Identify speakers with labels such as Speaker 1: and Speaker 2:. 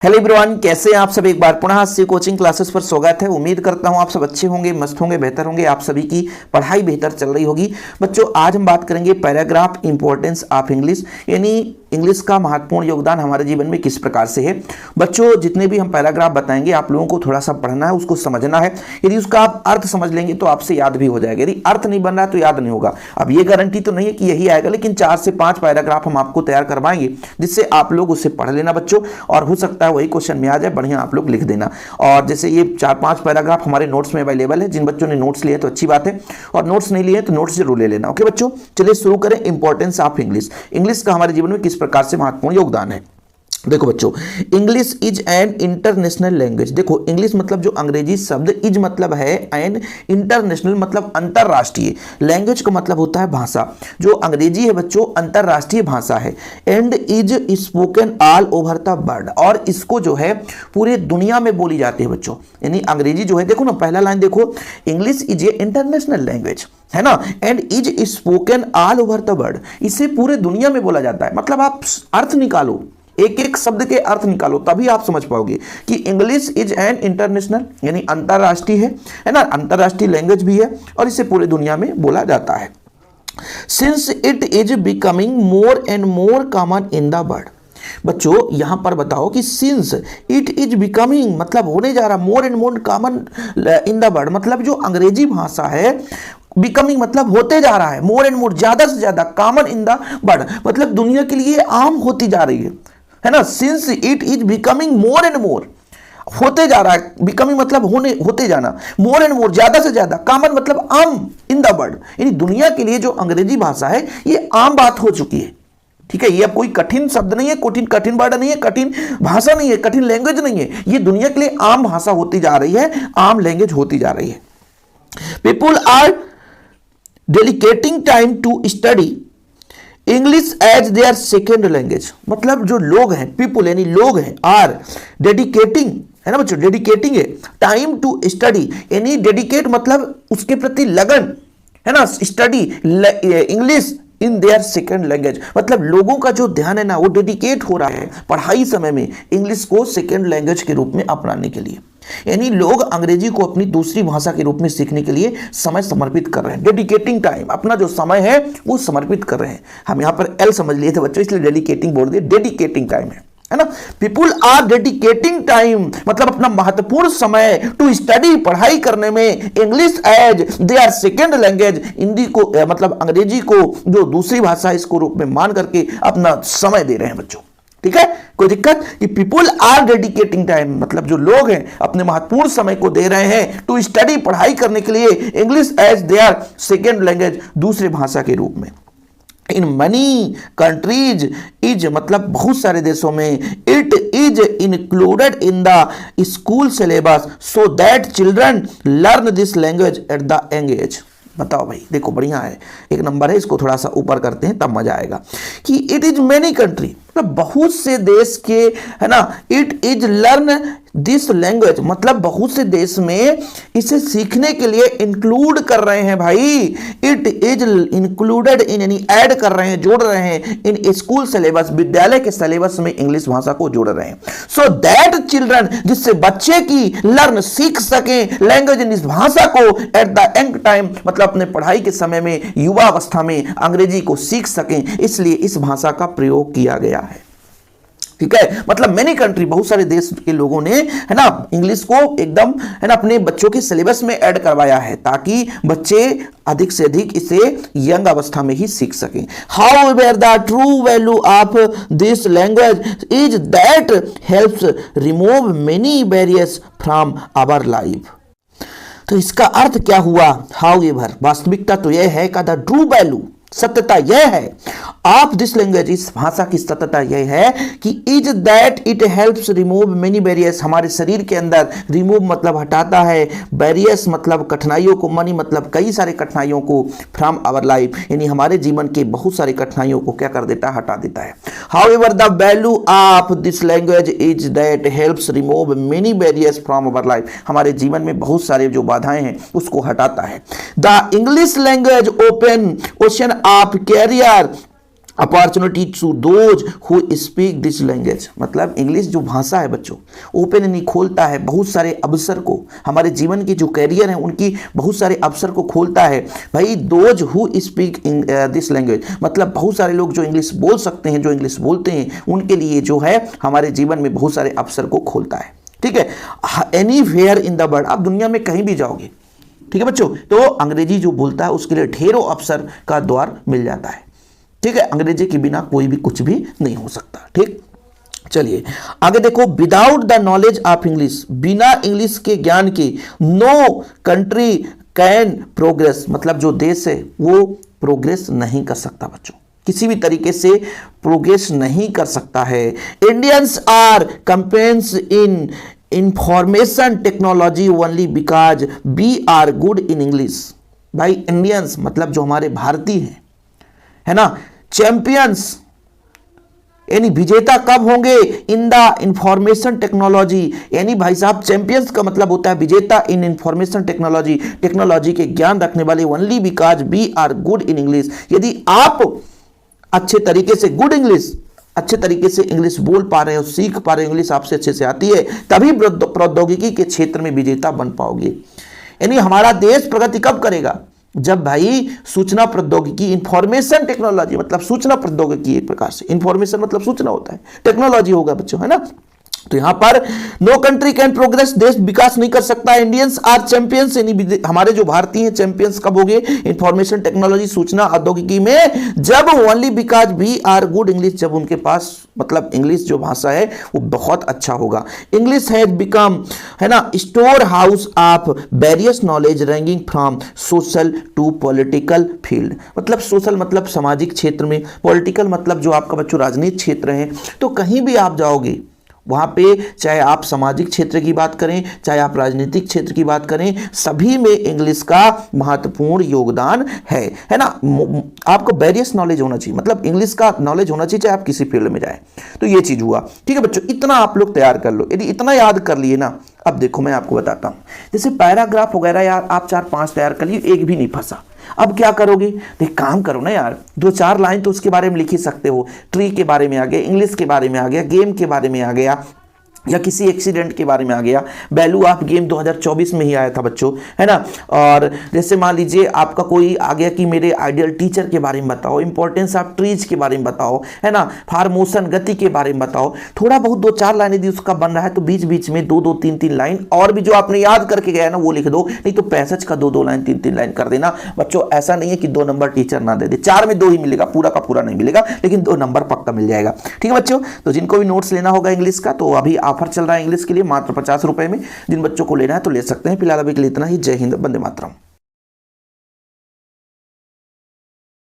Speaker 1: Hello everyone, कैसे हैं आप सब। एक बार पुनः सी कोचिंग क्लासेस पर स्वागत है। उम्मीद करता हूं आप सब अच्छे होंगे, मस्त होंगे, बेहतर होंगे। आप सभी की पढ़ाई बेहतर चल रही होगी। बच्चों, आज हम बात करेंगे पैराग्राफ इंपॉर्टेंस ऑफ इंग्लिश, यानी इंग्लिश का महत्वपूर्ण योगदान हमारे जीवन में किस प्रकार से है। बच्चों, जितने भी हम पैराग्राफ बताएंगे आप लोगों को थोड़ा सा पढ़ना है, उसको समझना है। यदि उसका आप अर्थ समझ लेंगे तो आपसे याद भी हो जाएगा। यदि अर्थ नहीं बन रहा तो याद नहीं होगा। अब ये गारंटी तो नहीं है कि यही आएगा, लेकिन 4 से 5 पैराग्राफ हम आपको तैयार करवाएंगे जिससे आप लोग उससे पढ़ लेना बच्चों, और हो सकता है वही क्वेश्चन में आ जाए। बढ़िया आप लोग लिख देना। और जैसे ये 4-5 पैराग्राफ हमारे नोट्स में अवेलेबल है। जिन बच्चों ने नोट्स लिए तो अच्छी बात है, और नोट्स नहीं लिए तो नोट्स जरूर ले लेना। ओके बच्चों, चलिए शुरू करें। इंपॉर्टेंस ऑफ इंग्लिश, इंग्लिश का हमारे जीवन में किस प्रकार से महत्वपूर्ण योगदान है। देखो बच्चों, English is an international language. देखो, इंग्लिश मतलब जो अंग्रेजी शब्द, इज मतलब है एन, इंटरनेशनल मतलब अंतरराष्ट्रीय, लैंग्वेज का मतलब होता है भाषा। जो अंग्रेजी है बच्चों अंतरराष्ट्रीय भाषा है। And is spoken all over the world, और इसको जो है पूरे दुनिया में बोली जाती है बच्चों। यानी अंग्रेजी जो है, देखो ना पहला लाइन देखो, English is a international language, है ना, and is spoken all over the world. इसे पूरे दुनिया में बोला जाता है। मतलब आप अर्थ निकालो, एक एक शब्द के अर्थ निकालो, तभी आप समझ पाओगे कि इंग्लिश इज एन इंटरनेशनल यानी अंतरराष्ट्रीय है ना, अंतरराष्ट्रीय लैंग्वेज भी है, और इसे पूरे दुनिया में बोला जाता है। Since it is becoming more and more common in the world. बच्चों, यहां पर बताओ कि सिंस इट इज बिकमिंग मतलब होने जा रहा, more and more common in the world मतलब जो अंग्रेजी भाषा है, बिकमिंग मतलब होते जा रहा है, मोर एंड मोर ज्यादा से ज्यादा, कॉमन इन द वर्ल्ड मतलब दुनिया के लिए आम होती जा रही है ना। Since it is becoming more and more, होते जा रहा है, बिकमिंग मतलब होते जाना, मोर एंड मोर ज्यादा से ज्यादा, कॉमन मतलब आम, इन द वर्ल्ड यानी दुनिया के लिए जो अंग्रेजी भाषा है ये आम बात हो चुकी है। ठीक है, ये अब कोई कठिन शब्द नहीं है, कठिन वर्ड नहीं है, कठिन भाषा नहीं है, कठिन लैंग्वेज नहीं है। ये दुनिया के लिए आम भाषा होती जा रही है, आम लैंग्वेज होती जा रही है। People are dedicating time to study English as their second language. मतलब जो लोग हैं, पीपुल यानी लोग हैं, आर डेडिकेटिंग है ना बच्चों, डेडिकेटिंग है टाइम टू स्टडी, यानी डेडिकेट मतलब उसके प्रति लगन, है ना, study English in their second language मतलब लोगों का जो ध्यान है ना वो डेडिकेट हो रहा है पढ़ाई समय में इंग्लिश को सेकेंड लैंग्वेज के रूप में अपनाने के लिए। यानी लोग अंग्रेजी को अपनी दूसरी भाषा के रूप में सीखने के लिए समय समर्पित कर रहे हैं। डेडिकेटिंग टाइम, अपना जो समय है वो समर्पित कर रहे हैं। हम यहाँ पर एल समझ लिए थे बच्चों, इसलिए डेडिकेटिंग बोल दिए, डेडिकेटिंग टाइम है ना। पीपुल आर डेडिकेटिंग टाइम मतलब अपना महत्वपूर्ण समय टू स्टडी पढ़ाई करने में English as their second language, Hindi को मतलब अंग्रेजी को जो दूसरी भाषा है इसको रूप में मान करके अपना समय दे रहे हैं बच्चों। ठीक है, कोई दिक्कत कि पीपुल आर डेडिकेटिंग टाइम मतलब जो लोग हैं अपने महत्वपूर्ण समय को दे रहे हैं टू स्टडी पढ़ाई करने के लिए English as their second language दूसरे भाषा के रूप में। इन मनी कंट्रीज इज मतलब बहुत सारे देशों में, it is included in the school syllabus so that children learn this language at the young age. बताओ भाई, देखो बढ़िया है, एक नंबर है, इसको थोड़ा सा ऊपर करते हैं तब मजा आएगा। कि इट इज मेनी कंट्री मतलब बहुत से देश के, है ना, it is learn this language मतलब बहुत से देश में इसे सीखने के लिए इंक्लूड कर रहे हैं भाई। इट इज इंक्लूडेड इन यानी ऐड कर रहे हैं, जोड़ रहे हैं, इन स्कूल सिलेबस विद्यालय के सिलेबस में इंग्लिश भाषा को जोड़ रहे हैं। सो दैट चिल्ड्रन जिससे बच्चे की लर्न सीख सके लैंग्वेज इन इस भाषा को एट द यंग टाइम मतलब अपने पढ़ाई के समय में, युवा अवस्था में अंग्रेजी को सीख सकें, इसलिए इस भाषा का प्रयोग किया गया है। ठीक है, मतलब मेनी कंट्री बहुत सारे देश के लोगों ने, है ना, इंग्लिश को एकदम, है ना, अपने बच्चों के सिलेबस में ऐड करवाया है ताकि बच्चे अधिक से अधिक इसे यंग अवस्था में ही सीख सकें। However the true value of this language is that helps remove many barriers from our life. तो इसका अर्थ क्या हुआ। हाउएवर वास्तविकता तो यह है का द ट्रू वैल्यू सत्यता यह है ऑफ दिस लैंग्वेज इस भाषा की सत्यता यह है कि is that it helps remove many barriers हमारे शरीर के अंदर, रिमूव मतलब हटाता है, बैरियर्स मतलब कठिनाइयों को, मनी मतलब कई सारे कठिनाइयों को, फ्रॉम आवर लाइफ यानी हमारे जीवन के बहुत सारी कठिनाइयों को क्या कर देता है, हटा देता है। However the value of this language is that helps remove many barriers from our life हमारे जीवन में बहुत सारे जो बाधाएं हैं उसको हटाता है। The English language open ocean of career opportunity to those who speak this language, मतलब इंग्लिश जो भाषा है बच्चों ओपन नहीं खोलता है बहुत सारे अवसर को, हमारे जीवन की जो कैरियर है उनकी बहुत सारे अवसर को खोलता है भाई। Those who speak this language मतलब बहुत सारे लोग जो इंग्लिश बोल सकते हैं, जो इंग्लिश बोलते हैं, उनके लिए जो है हमारे जीवन में बहुत सारे अवसर को खोलता है। ठीक है, anywhere in the world, आप दुनिया में कहीं भी जाओगे, ठीक है बच्चों, तो अंग्रेजी जो बोलता है उसके लिए ढेरों अवसर का द्वार मिल जाता है। ठीक है, अंग्रेजी के बिना कोई भी कुछ भी नहीं हो सकता। ठीक, चलिए आगे देखो, without the knowledge of English, बिना इंग्लिश के ज्ञान के नो कंट्री कैन प्रोग्रेस, मतलब जो देश है वो प्रोग्रेस नहीं कर सकता बच्चों, किसी भी तरीके से प्रोग्रेस नहीं कर सकता है। इंडियंस आर कंपेन्स in information technology only because we are good in English. भाई इंडियंस मतलब जो हमारे भारतीय हैं, है ना, चैंपियंस यानी विजेता कब होंगे, इन द इंफॉर्मेशन टेक्नोलॉजी, यानी भाई साहब चैंपियंस का मतलब होता है विजेता इन इंफॉर्मेशन टेक्नोलॉजी, टेक्नोलॉजी के ज्ञान रखने वाले, only because we are good in English. यदि आप अच्छे तरीके से गुड इंग्लिश, अच्छे तरीके से इंग्लिश बोल पा रहे हो, सीख पा रहे हो, इंग्लिश आपसे अच्छे से आती है, तभी प्रौद्योगिकी के क्षेत्र में विजेता बन पाओगे। यानी हमारा देश प्रगति कब करेगा, जब भाई सूचना प्रौद्योगिकी, इंफॉर्मेशन टेक्नोलॉजी मतलब सूचना प्रौद्योगिकी, एक प्रकार से इंफॉर्मेशन मतलब सूचना होता है, टेक्नोलॉजी होगा बच्चों, है ना। तो यहां पर नो कंट्री कैन प्रोग्रेस, देश विकास नहीं कर सकता। इंडियंस आर चैंपियंस, यानी हमारे जो भारतीय हैं चैंपियंस कब हो गए, इंफॉर्मेशन टेक्नोलॉजी सूचना औद्योगिकी में, जब only because we are good English, जब उनके पास मतलब इंग्लिश जो भाषा है वो बहुत अच्छा होगा। इंग्लिश हैज बिकम, है ना, storehouse of various knowledge ranging from social to political field, मतलब सोशल मतलब सामाजिक क्षेत्र में, पॉलिटिकल मतलब जो आपका बच्चों राजनीतिक क्षेत्र है, तो कहीं भी आप जाओगे वहाँ पे चाहे आप सामाजिक क्षेत्र की बात करें, चाहे आप राजनीतिक क्षेत्र की बात करें, सभी में इंग्लिश का महत्वपूर्ण योगदान है ना। आपको वेरियस नॉलेज होना चाहिए, मतलब इंग्लिश का नॉलेज होना चाहिए चाहे आप किसी फील्ड में जाए। तो ये चीज़ हुआ। ठीक है बच्चों, इतना आप लोग तैयार कर लो। यदि इतना याद कर लिए ना, अब देखो मैं आपको बताता हूँ, जैसे पैराग्राफ वगैरह यार आप 4-5 तैयार कर लिए, एक भी नहीं फंसा, अब क्या करोगे, तो एक काम करो ना यार, 2-4 लाइन तो उसके बारे में लिख ही सकते हो। ट्री के बारे में आ गया, इंग्लिश के बारे में आ गया, गेम के बारे में आ गया, या किसी एक्सीडेंट के बारे में आ गया। वैल्यू ऑफ गेम 2024 में ही आया था बच्चों, है ना। और जैसे मान लीजिए आपका कोई आ गया कि मेरे आइडियल टीचर के बारे में बताओ, इंपॉर्टेंस ऑफ ट्रीज के बारे में बताओ, है ना, फार्मोशन गति के बारे में बताओ। थोड़ा बहुत 2-4 लाइन यदि उसका बन रहा है तो बीच बीच में 2-2, 3-3 लाइन और भी जो आपने याद करके गया ना वो लिख दो, नहीं तो पैसेज का 2-2 लाइन 3-3 लाइन कर देना बच्चों। ऐसा नहीं है कि 2 नंबर टीचर ना दे दे, 4 में 2 ही मिलेगा, पूरा का पूरा नहीं मिलेगा, लेकिन 2 नंबर पक्का मिल जाएगा। ठीक है बच्चों, तो जिनको भी नोट्स लेना होगा इंग्लिश का, तो अभी ऑफर चल रहा है इंग्लिश के लिए मात्र 50 रुपए में। जिन बच्चों को लेना है तो ले सकते हैं। फिलहाल अभी के लिए इतना ही। जय हिंद, वंदे मातरम।